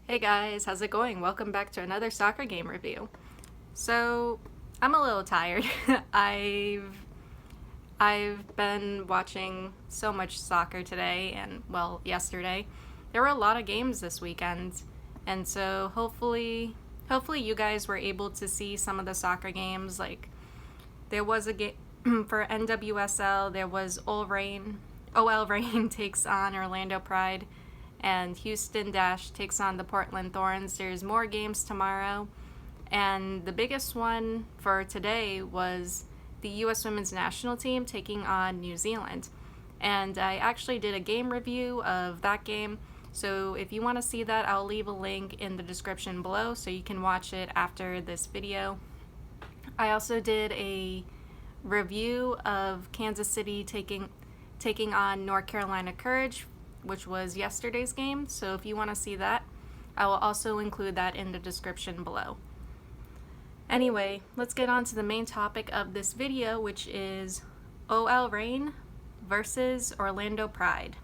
Hey guys, how's it going? Welcome back to another soccer game review. So, I'm a little tired. I've been watching so much soccer today and well, yesterday. There were a lot of games this weekend. And so hopefully you guys were able to see some of the soccer games. Like there was a game for NWSL, there was OL Reign takes on Orlando Pride and Houston Dash takes on the Portland Thorns. There's more games tomorrow, and the biggest one for today was the U.S. Women's National Team taking on New Zealand. And I actually did a game review of that game, so if you want to see that, I'll leave a link in the description below so you can watch it after this video. I also did a review of Kansas City taking on North Carolina Courage, which was yesterday's game, so if you want to see that, I will also include that in the description below. Anyway, let's get on to the main topic of this video, which is OL Reign versus Orlando Pride.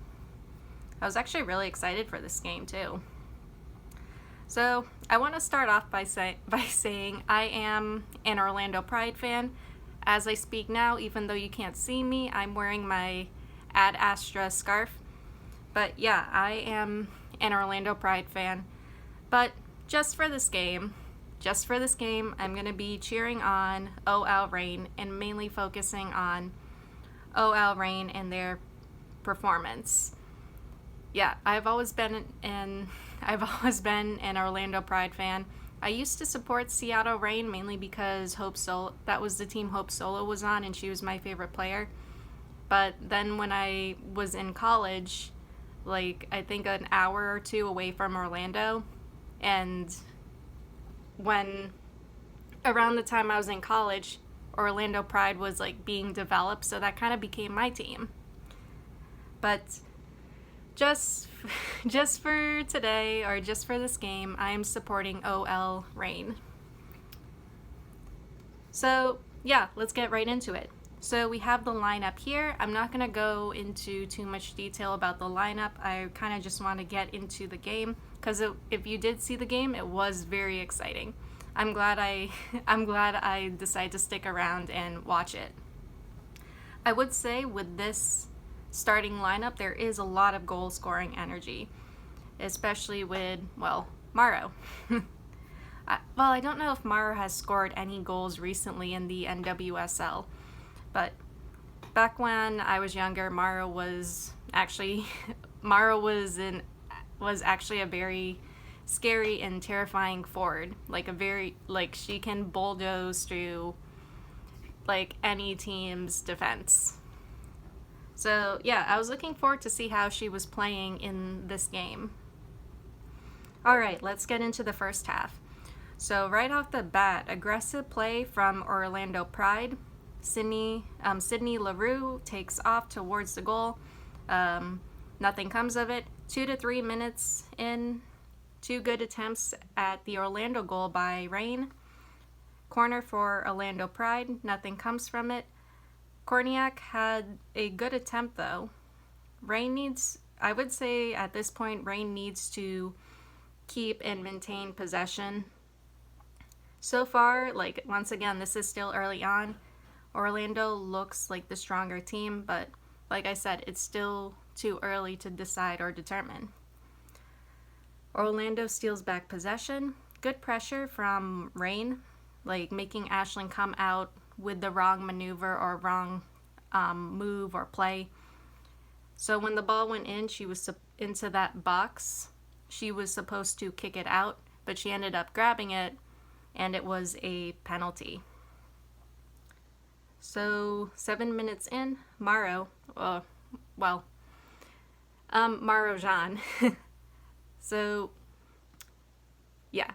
I was actually really excited for this game too. So I want to start off by saying I am an Orlando Pride fan. As I speak now, even though you can't see me, I'm wearing my Ad Astra scarf. But yeah, I am an Orlando Pride fan. But just for this game, I'm going to be cheering on OL Reign and mainly focusing on OL Reign and their performance. Yeah, I've always been an Orlando Pride fan. I used to support Seattle Reign mainly because that was the team Hope Solo was on and she was my favorite player. But then when I was in college, like I think an hour or two away from Orlando, and when around the time I was in college, Orlando Pride was like being developed, so that kind of became my team. But just for today, or just for this game, I am supporting OL Reign. So yeah, let's get right into it. So we have the lineup here. I'm not going to go into too much detail about the lineup. I kind of just want to get into the game because if you did see the game, it was very exciting. I'm glad I decided to stick around and watch it. I would say with this starting lineup, there is a lot of goal scoring energy, especially with, well, Mauro. I don't know if Mauro has scored any goals recently in the NWSL. But back when I was younger, Mauro was actually a very scary and terrifying forward. She can bulldoze through like any team's defense. So yeah, I was looking forward to see how she was playing in this game. All right, let's get into the first half. So right off the bat, aggressive play from Orlando Pride. Sydney LaRue takes off towards the goal. Nothing comes of it. 2 to 3 minutes in, 2 good attempts at the Orlando goal by Reign. Corner for Orlando Pride. Nothing comes from it. Korniak had a good attempt though. I would say at this point, Reign needs to keep and maintain possession. So far, like once again, this is still early on. Orlando looks like the stronger team, but like I said, it's still too early to decide or determine. Orlando steals back possession. Good pressure from Reign, like making Ashlyn come out with the wrong maneuver or wrong move or play. So when the ball went in, she was into that box. She was supposed to kick it out, but she ended up grabbing it, and it was a penalty. So 7 minutes in, Mauro Jean. So yeah,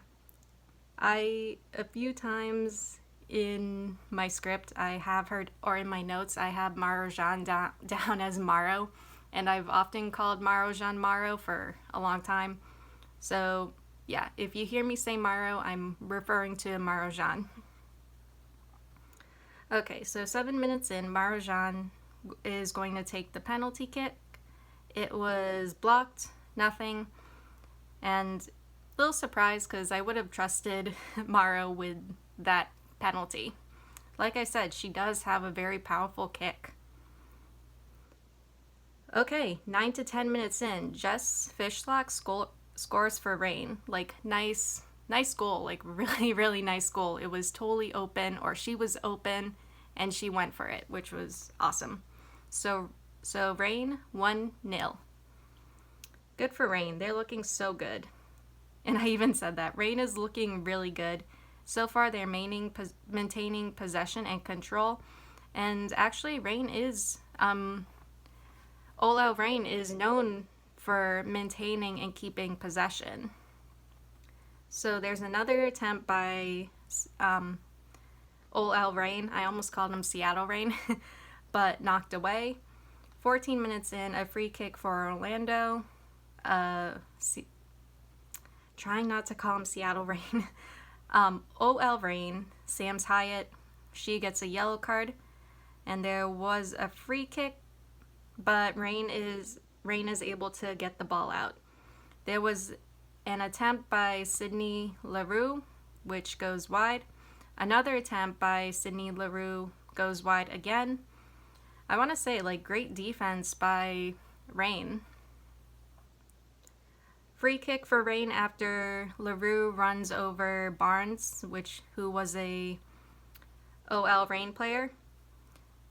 a few times in my script I have heard, or in my notes, I have Mauro Jean down as Mauro, and I've often called Mauro Jean Mauro for a long time. So yeah, if you hear me say Mauro, I'm referring to Mauro Jean. Okay, so 7 minutes in, Mauro Jean is going to take the penalty kick. It was blocked, nothing, and little surprised because I would have trusted Maro with that penalty. Like I said, she does have a very powerful kick. Okay, 9 to 10 minutes in, Jess Fishlock scores for Rain. Like, nice goal. Like, really, really nice goal. It was totally open, or she was open, and she went for it, which was awesome. So Rain 1-0. Good for Rain. They're looking so good. And I even said that. Rain is looking really good. So far, they're maintaining possession and control. And actually, Olau Rain is known for maintaining and keeping possession. So there's another attempt by Olau Rain. I almost called him Seattle Rain, but knocked away. 14 minutes in, a free kick for Orlando. Trying not to call him Seattle Rain. OL Rain, Sam's Hyatt, she gets a yellow card, and there was a free kick, but Rain is able to get the ball out. There was an attempt by Sydney Leroux, which goes wide. Another attempt by Sydney Leroux goes wide again. I want to say, like, great defense by Rain. Free kick for Rain after Leroux runs over Barnes, who was a OL Rain player.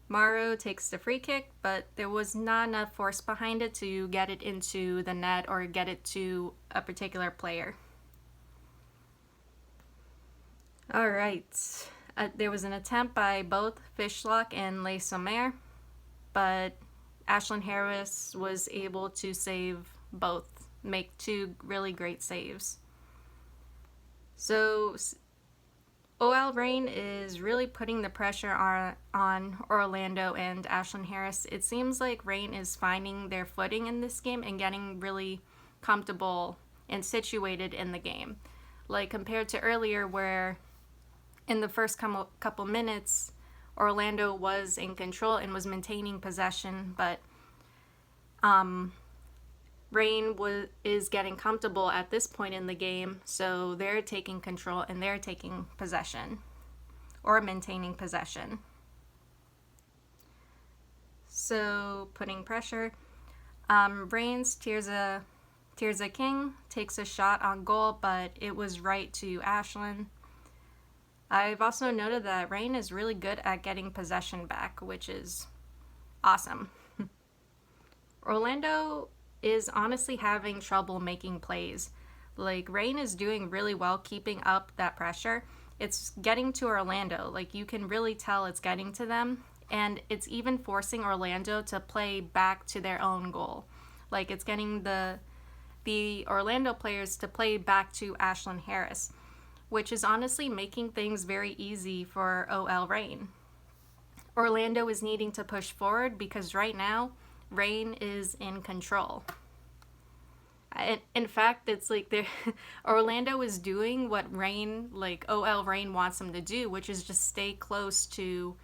Maro takes the free kick, but there was not enough force behind it to get it into the net or get it to a particular player. All right. There was an attempt by both Fishlock and Le Sommer, but Ashlyn Harris was able to save both, make two really great saves. So OL Rain is really putting the pressure on Orlando and Ashlyn Harris. It seems like Rain is finding their footing in this game and getting really comfortable and situated in the game. Like compared to earlier where in the first couple minutes, Orlando was in control and was maintaining possession, but Rain is getting comfortable at this point in the game, so they're taking control and they're taking possession or maintaining possession. So putting pressure. Rain's Tirza King takes a shot on goal, but it was right to Ashlyn. I've also noted that Rain is really good at getting possession back, which is awesome. Orlando is honestly having trouble making plays. Like, Rain is doing really well keeping up that pressure. It's getting to Orlando. Like, you can really tell it's getting to them, and it's even forcing Orlando to play back to their own goal. Like, it's getting the Orlando players to play back to Ashlyn Harris, which is honestly making things very easy for OL Rain. Orlando is needing to push forward because right now, Rain is in control. In fact, it's like Orlando is doing what Rain, like OL Rain wants them to do, which is just stay close to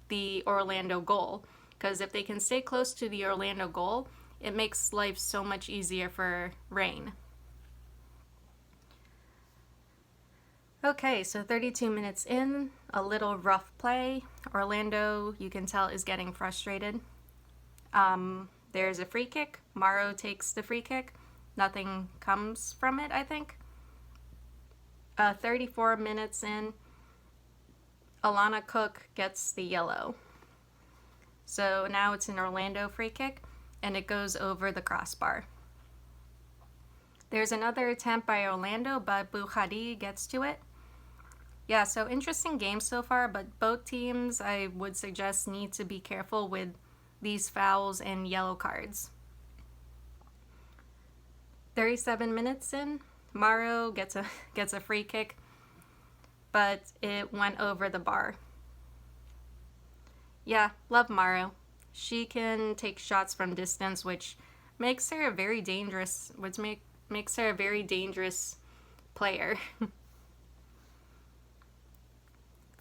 the Orlando goal. Because if they can stay close to the Orlando goal, it makes life so much easier for Rain. Okay, so 32 minutes in, a little rough play. Orlando, you can tell, is getting frustrated. There's a free kick. Maro takes the free kick. Nothing comes from it, I think. 34 minutes in, Alana Cook gets the yellow. So now it's an Orlando free kick, and it goes over the crossbar. There's another attempt by Orlando, but Bukhari gets to it. Yeah, so interesting game so far, but both teams, I would suggest, need to be careful with these fouls and yellow cards. 37 minutes in, Maro gets a free kick, but it went over the bar. Yeah, love Maro. She can take shots from distance, which makes her a very dangerous player.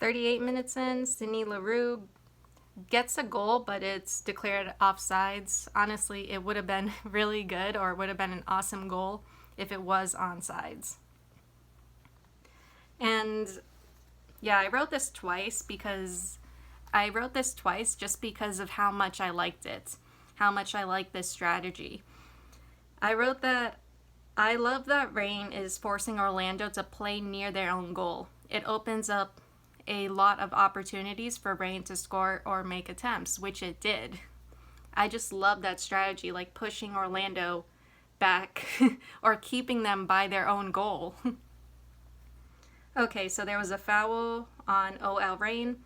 38 minutes in, Sydney Leroux gets a goal, but it's declared offsides. Honestly, it would have been really good, or it would have been an awesome goal if it was onsides. And yeah, I wrote this twice just because of how much I liked it, how much I liked this strategy. I wrote that I love that Reign is forcing Orlando to play near their own goal. It opens up a lot of opportunities for Reign to score or make attempts, which it did. I just love that strategy, like pushing Orlando back or keeping them by their own goal. Okay, so there was a foul on OL Reign.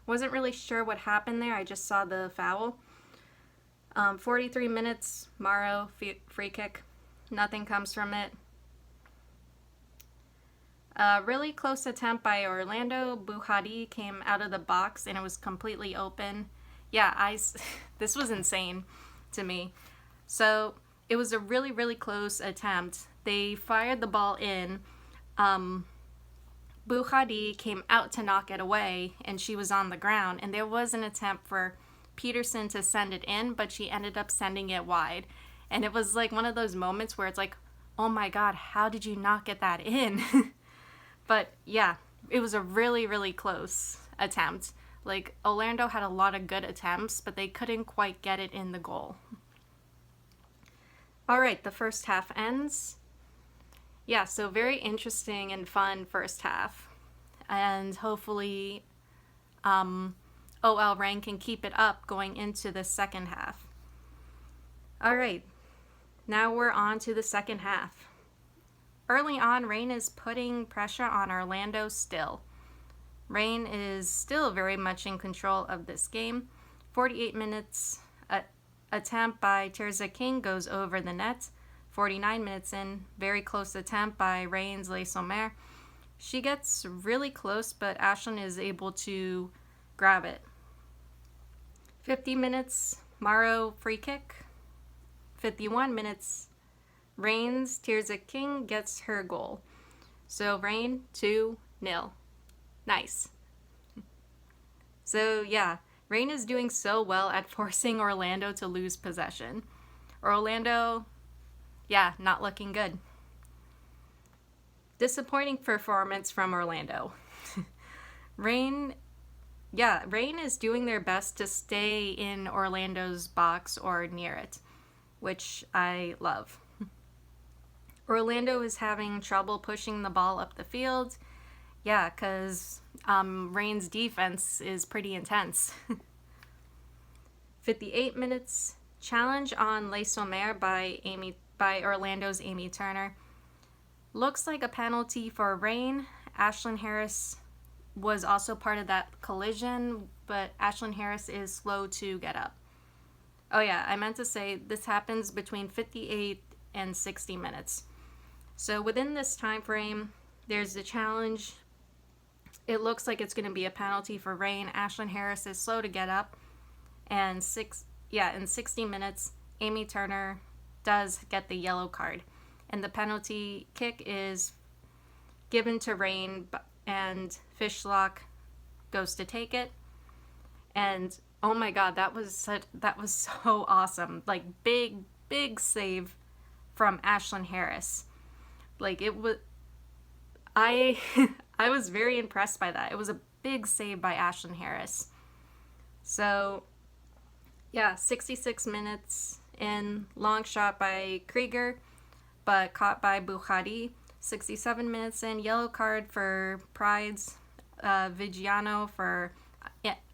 Wasn't really sure what happened there. I just saw the foul. 43 minutes, Morrow free kick. Nothing comes from it. A really close attempt by Orlando. Buhadi came out of the box and it was completely open. Yeah, this was insane to me. So it was a really, really close attempt. They fired the ball in. Buhadi came out to knock it away and she was on the ground. And there was an attempt for Peterson to send it in, but she ended up sending it wide. And it was like one of those moments where it's like, oh my God, how did you not get that in? But yeah, it was a really, really close attempt. Like, Orlando had a lot of good attempts, but they couldn't quite get it in the goal. All right, the first half ends. Yeah, so very interesting and fun first half. And hopefully OL Reign can keep it up going into the second half. All right, now we're on to the second half. Early on, Reign is putting pressure on Orlando still. Reign is still very much in control of this game. 48 minutes, attempt by Terza King goes over the net. 49 minutes in, very close attempt by Reign's Le Sommer. She gets really close, but Ashlyn is able to grab it. 50 minutes, Morrow free kick. 51 minutes, Reign's Terza King gets her goal. So Reign 2-0. Nice. So yeah, Reign is doing so well at forcing Orlando to lose possession. Orlando, yeah, not looking good. Disappointing performance from Orlando. Reign is doing their best to stay in Orlando's box or near it, which I love. Orlando is having trouble pushing the ball up the field. Yeah, because Reign's defense is pretty intense. 58 minutes, challenge on Le Sommer by Orlando's Amy Turner. Looks like a penalty for Reign. Ashlyn Harris was also part of that collision, but Ashlyn Harris is slow to get up. Oh yeah, I meant to say this happens between 58 and 60 minutes. So within this time frame, there's the challenge. It looks like it's going to be a penalty for Reign. Ashlyn Harris is slow to get up. And in 60 minutes, Amy Turner does get the yellow card. And the penalty kick is given to Reign, and Fishlock goes to take it. And oh my God, that was so awesome. Like, big save from Ashlyn Harris. Like, it was, I was very impressed by that. It was a big save by Ashlyn Harris. So, yeah, 66 minutes in, long shot by Krieger, but caught by Buhadi. 67 minutes in, yellow card for Pride's Vigiano for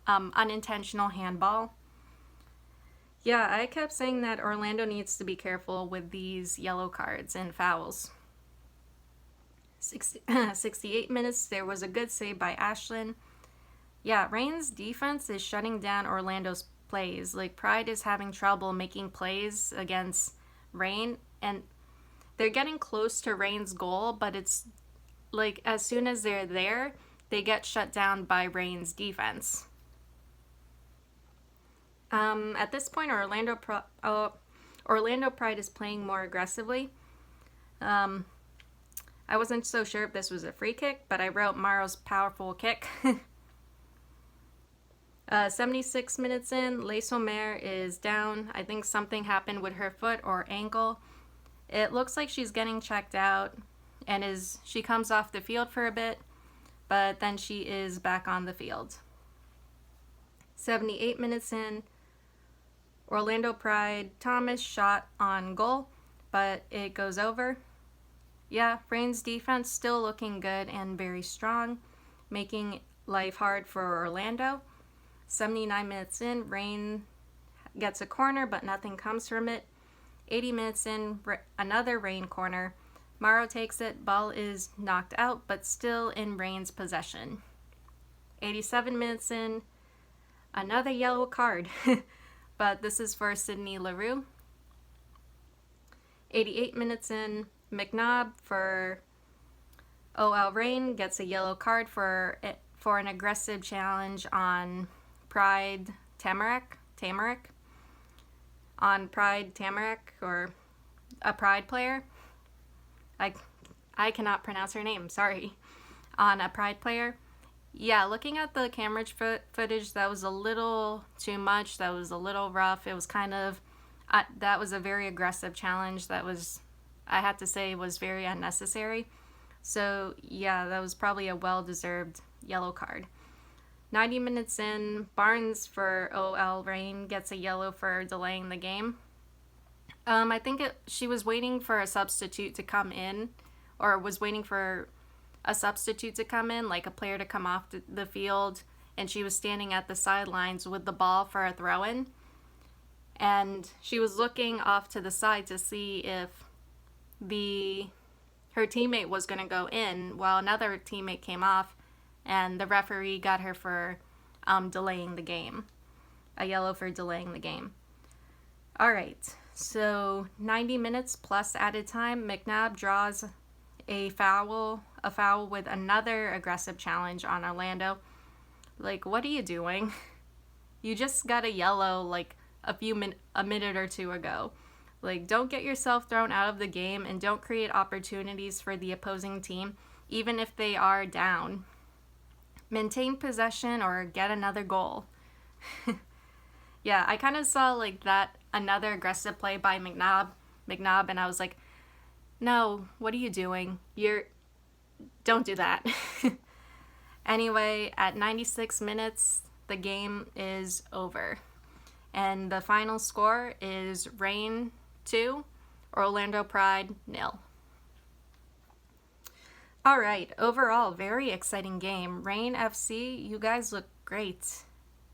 unintentional handball. Yeah, I kept saying that Orlando needs to be careful with these yellow cards and fouls. 68 minutes, there was a good save by Ashlyn. Yeah, Reign's defense is shutting down Orlando's plays. Like, Pride is having trouble making plays against Reign, and they're getting close to Reign's goal, but it's like as soon as they're there, they get shut down by Reign's defense. At this point, Orlando Pride is playing more aggressively. I wasn't so sure if this was a free kick, but I wrote Morrow's powerful kick. 76 minutes in, Le Sommer is down. I think something happened with her foot or ankle. It looks like she's getting checked out, and she comes off the field for a bit. but then she is back on the field. 78 minutes in, Orlando Pride Thomas shot on goal, but it goes over. Yeah, Reign's defense still looking good and very strong, making life hard for Orlando. 79 minutes in, Reign gets a corner, but nothing comes from it. 80 minutes in, another Reign corner. Morrow takes it, ball is knocked out, but still in Reign's possession. 87 minutes in, another yellow card, but this is for Sydney Leroux. 88 minutes in, McNabb for OL Reign gets a yellow card for an aggressive challenge on Pride Tamarack, or a Pride player. I cannot pronounce her name, sorry. On a Pride player. Yeah, looking at the camera footage, that was a little too much. That was a little rough. It was kind of, that was a very aggressive challenge that was, I have to say, was very unnecessary. So yeah, that was probably a well-deserved yellow card. 90 minutes in, Barnes for OL Reign gets a yellow for delaying the game. I think she was waiting for a substitute to come in, or was waiting for a substitute to come in, like a player to come off the field, and she was standing at the sidelines with the ball for a throw-in. And she was looking off to the side to see if her teammate was going to go in, while another teammate came off, and the referee got her for delaying the game. A yellow for delaying the game. All right, so 90 minutes plus added time, McNabb draws a foul with another aggressive challenge on Orlando. Like, what are you doing? You just got a yellow like a minute or two ago. Like, don't get yourself thrown out of the game, and don't create opportunities for the opposing team, even if they are down. Maintain possession or get another goal. Yeah, I kind of saw like that another aggressive play by McNabb, and I was like, no, what are you doing? Don't do that. Anyway, at 96 minutes, the game is over. And the final score is Reign 2, Orlando Pride 0. All right, overall, very exciting game. Reign FC, you guys look great.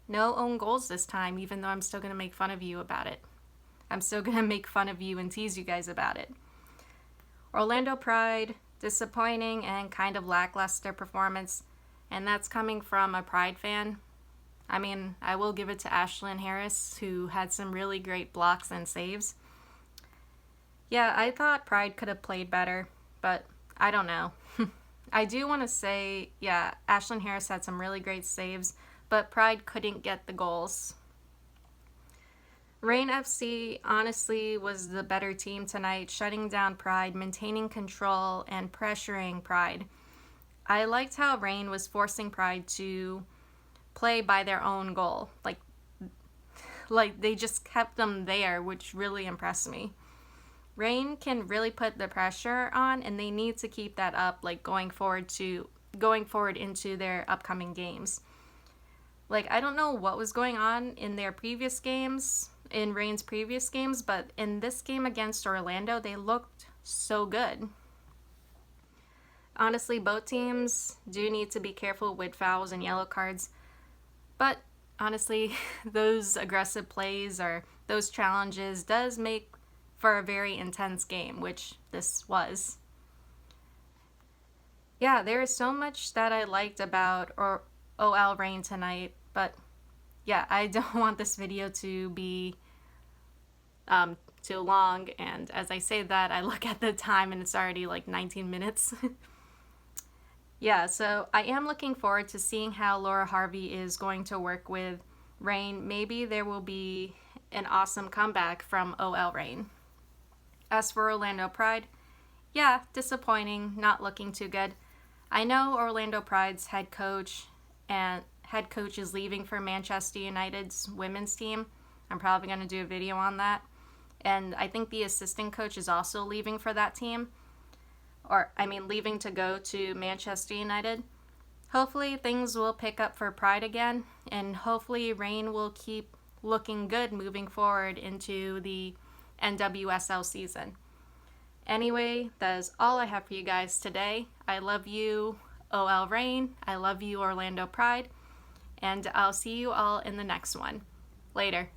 No own goals this time, even though I'm still going to make fun of you about it. I'm still going to make fun of you and tease you guys about it. Orlando Pride, disappointing and kind of lackluster performance, and that's coming from a Pride fan. I mean, I will give it to Ashlyn Harris, who had some really great blocks and saves. Yeah, I thought Pride could have played better, but I don't know. I do want to say, yeah, Ashlyn Harris had some really great saves, but Pride couldn't get the goals. Reign FC honestly was the better team tonight, shutting down Pride, maintaining control, and pressuring Pride. I liked how Reign was forcing Pride to play by their own goal. Like they just kept them there, which really impressed me. Reign can really put the pressure on, and they need to keep that up, like going forward into their upcoming games. Like, I don't know what was going on in their previous games, in Reign's previous games, but in this game against Orlando, they looked so good. Honestly, both teams do need to be careful with fouls and yellow cards, but honestly, those aggressive plays or those challenges does make for a very intense game, which this was. Yeah, there is so much that I liked about OL Reign tonight, but yeah, I don't want this video to be too long, and as I say that, I look at the time and it's already like 19 minutes. Yeah, so I am looking forward to seeing how Laura Harvey is going to work with Reign. Maybe there will be an awesome comeback from OL Reign. As for Orlando Pride, yeah, disappointing, not looking too good. I know Orlando Pride's head coach is leaving for Manchester United's women's team. I'm probably going to do a video on that. And I think the assistant coach is also leaving for that team. Leaving to go to Manchester United. hopefully things will pick up for Pride again, and hopefully Reign will keep looking good moving forward into the NWSL season. Anyway, that is all I have for you guys today. I love you, OL Reign. I love you, Orlando Pride. And I'll see you all in the next one. Later.